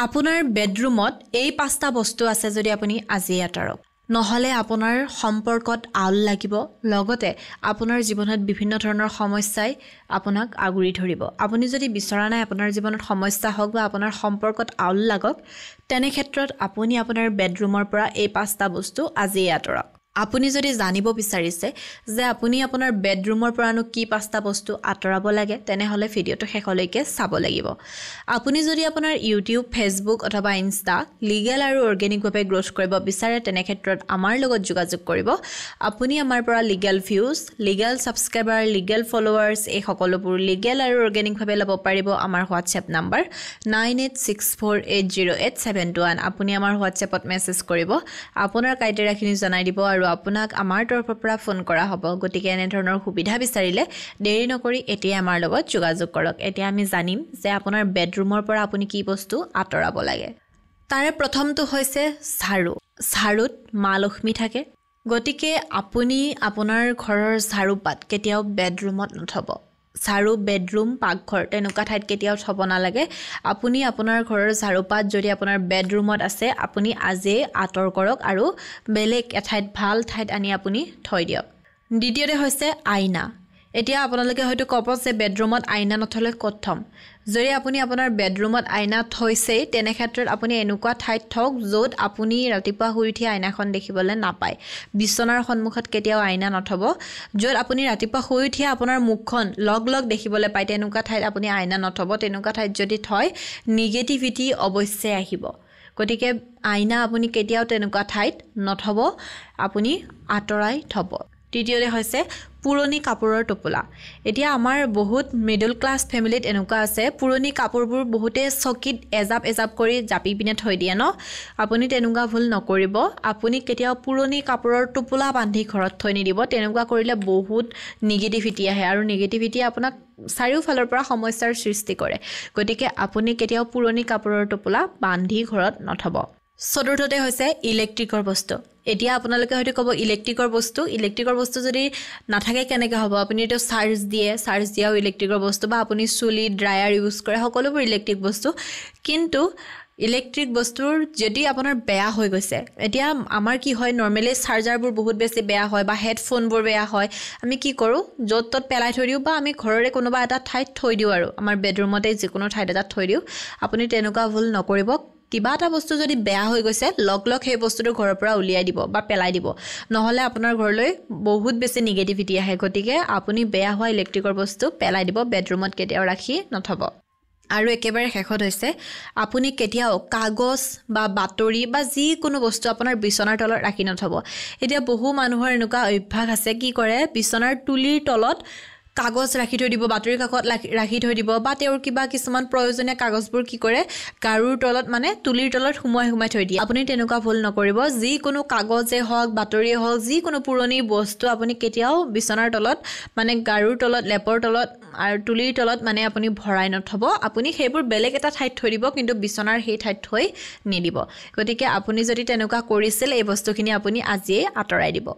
আপোনাৰ বেডৰুমত এই পাঁচটা বস্তু আছে যদি আপুনি আজি আঁতৰাওক নহলে আপোনাৰ সম্পৰ্কত আউল লাগিব লগতে আপোনাৰ জীৱনত বিভিন্ন ধৰণৰ সমস্যাই আপোনাক আগুৰি ধৰিব আপুনি যদি বিচৰা নাই আপোনাৰ জীৱনত সমস্যা হওক বা আপোনাৰ সম্পৰ্কত আউল লাগক তেনে ক্ষেত্ৰত আপুনি আপোনাৰ বেডৰুমৰ পৰা এই পাঁচটা বস্তু আজি আঁতৰাওক আপুনি যদি জানিব বিচাৰিছে যে আপুনি আপোনাৰ বেডৰুমৰ পৰানো কি পাঁচটা বস্তু আঁতৰাব লাগে তেনেহলে ভিডিওটো শেষলৈকে চাব লাগিব আপুনি যদি আপোনাৰ ইউটিউব ফেসবুক অথবা ইনষ্টা লিগেল আৰু অৰ্গেনিক ভাৱে গ্ৰোথ কৰিব বিচাৰে তেনে ক্ষেত্ৰত আমাৰ লগত যোগাযোগ কৰিব আপুনি আমাৰ পৰা legal views legal subscriber legal followers এই সকলোবোৰ লিগেল আৰু অৰ্গেনিক ভাৱে ল'ব পাৰিব আমাৰ হোৱাটছএপ নম্বৰ 9864808721 আপুনি আমাৰ হোৱাটছএপত মেছেজ কৰিব আপোনাৰ ক্ৰাইটেৰিয়াখিনি জনাই দিব আৰু আপোনাক আমাৰ তৰফৰ পৰা ফোন কৰা হ'ব গতিকে এনে ধৰণৰ সুবিধা বিচাৰিলে দেৰি নকৰি এতিয়া আমাৰ লগত যোগাযোগ কৰক এতিয়া আমি জানিম যে আপোনাৰ বেডৰুমৰ পৰা আপুনি কি বস্তু আঁতৰাব লাগে তাৰে প্ৰথমটো হৈছে ঝাৰুত মা লক্ষ্মী থাকে গতিকে আপুনি আপোনাৰ ঘৰৰ ঝাৰুপাত কেতিয়াও বেডৰুমত নথব ঝাৰু বেডৰুম পাকঘৰ তেনেকুৱা ঠাইত কেতিয়াও থব নালাগে আপুনি আপোনাৰ ঘৰৰ ঝাৰুপাত যদি আপোনাৰ বেডৰুমত আছে আপুনি আজি আঁতৰ কৰক আৰু বেলেগ এঠাইত ভাল ঠাইত আনি আপুনি থৈ দিয়ক দ্বিতীয়তে হৈছে আইনা এতিয়া আপোনালোকে হয়তো ক'ব যে বেডৰুমত আইনা নথলে ক'ত থম যদি আপুনি আপোনাৰ বেডৰুমত আইনা থৈছে তেনে ক্ষেত্ৰত আপুনি এনেকুৱা ঠাইত থওক য'ত আপুনি ৰাতিপুৱা শুই উঠি আইনাখন দেখিবলৈ নাপায় বিছনাৰ সন্মুখত কেতিয়াও আইনা নথব য'ত আপুনি ৰাতিপুৱা শুই উঠি আপোনাৰ মুখখন লগ দেখিবলৈ পায় তেনেকুৱা ঠাইত আপুনি আইনা নথব তেনেকুৱা ঠাইত যদি থয় নিগেটিভিটি অৱশ্যে আহিব গতিকে আইনা আপুনি কেতিয়াও তেনেকুৱা ঠাইত নথব আপুনি আঁতৰাই থব তৃতীয়তে হৈছে পুৰণি কাপোৰৰ টোপোলা এতিয়া আমাৰ বহুত মিডল ক্লাছ ফেমিলিত এনেকুৱা আছে পুৰণি কাপোৰবোৰ বহুতে চকিত এজাপ কৰি জাপি পিনে থৈ দিয়ে ন আপুনি তেনেকুৱা ভুল নকৰিব আপুনি কেতিয়াও পুৰণি কাপোৰৰ টোপোলা বান্ধি ঘৰত থৈ নিদিব তেনেকুৱা কৰিলে বহুত নিগেটিভিটি আহে আৰু নিগেটিভিটি আপোনাক চাৰিওফালৰ পৰা সমস্যাৰ সৃষ্টি কৰে গতিকে আপুনি কেতিয়াও পুৰণি কাপোৰৰ টোপোলা বান্ধি ঘৰত নথব চতুৰ্থতে হৈছে ইলেক্ট্ৰিকৰ বস্তু এতিয়া আপোনালোকে হয়তো ক'ব ইলেক্ট্ৰিকৰ বস্তু যদি নাথাকে কেনেকৈ হ'ব আপুনি তো চাৰ্জ দিয়াও ইলেক্ট্ৰিকৰ বস্তু বা আপুনি চুলি ড্ৰায়াৰ ইউজ কৰে সকলোবোৰ ইলেক্ট্ৰিক বস্তু কিন্তু ইলেক্ট্ৰিক বস্তুৰ যদি আপোনাৰ বেয়া হৈ গৈছে এতিয়া আমাৰ কি হয় নৰমালি চাৰ্জাৰবোৰ বহুত বেছি বেয়া হয় বা হেডফোনবোৰ বেয়া হয় আমি কি কৰোঁ য'ত তত পেলাই থৈ দিওঁ বা আমি ঘৰৰে কোনোবা এটা ঠাইত থৈ দিওঁ আৰু আমাৰ বেডৰুমতে যিকোনো ঠাইত এটা থৈ দিওঁ আপুনি তেনেকুৱা ভুল নকৰিব কিবা এটা বস্তু যদি বেয়া হৈ গৈছে লগ সেই বস্তুটো ঘৰৰ পৰা উলিয়াই দিব বা পেলাই দিব নহলে আপোনাৰ ঘৰলৈ বহুত বেছি নিগেটিভিটি আহে গতিকে আপুনি বেয়া হোৱা ইলেক্ট্ৰিকৰ বস্তু পেলাই দিব বেডৰুমত কেতিয়াও ৰাখি নথব আৰু একেবাৰে শেষত হৈছে আপুনি কেতিয়াও কাগজ বা বাতৰি বা যিকোনো বস্তু আপোনাৰ বিছনাৰ তলত ৰাখি নথব এতিয়া বহু মানুহৰ এনেকুৱা অভ্যাস আছে কি কৰে বিছনাৰ তুলিৰ তলত কাগজ ৰাখি থৈ দিব বাতৰি কাকত ৰাখি থৈ দিব বা তেওঁৰ কিবা কিছুমান প্ৰয়োজনীয় কাগজবোৰ কি কৰে গাৰুৰ তলত মানে তুলিৰ তলত সুমাই থৈ দিয়ে আপুনি তেনেকুৱা ভুল নকৰিব যিকোনো কাগজে হওক বাতৰিয়ে হওক যিকোনো পুৰণি বস্তু আপুনি কেতিয়াও বিছনাৰ তলত মানে গাৰুৰ তলত লেপৰ তলত আৰু তুলিৰ তলত মানে আপুনি ভৰাই নথব আপুনি সেইবোৰ বেলেগ এটা ঠাইত থৈ দিব কিন্তু বিছনাৰ সেই ঠাইত থৈ নিদিব গতিকে আপুনি যদি তেনেকুৱা কৰিছিল এই বস্তুখিনি আপুনি আজিয়ে আঁতৰাই দিব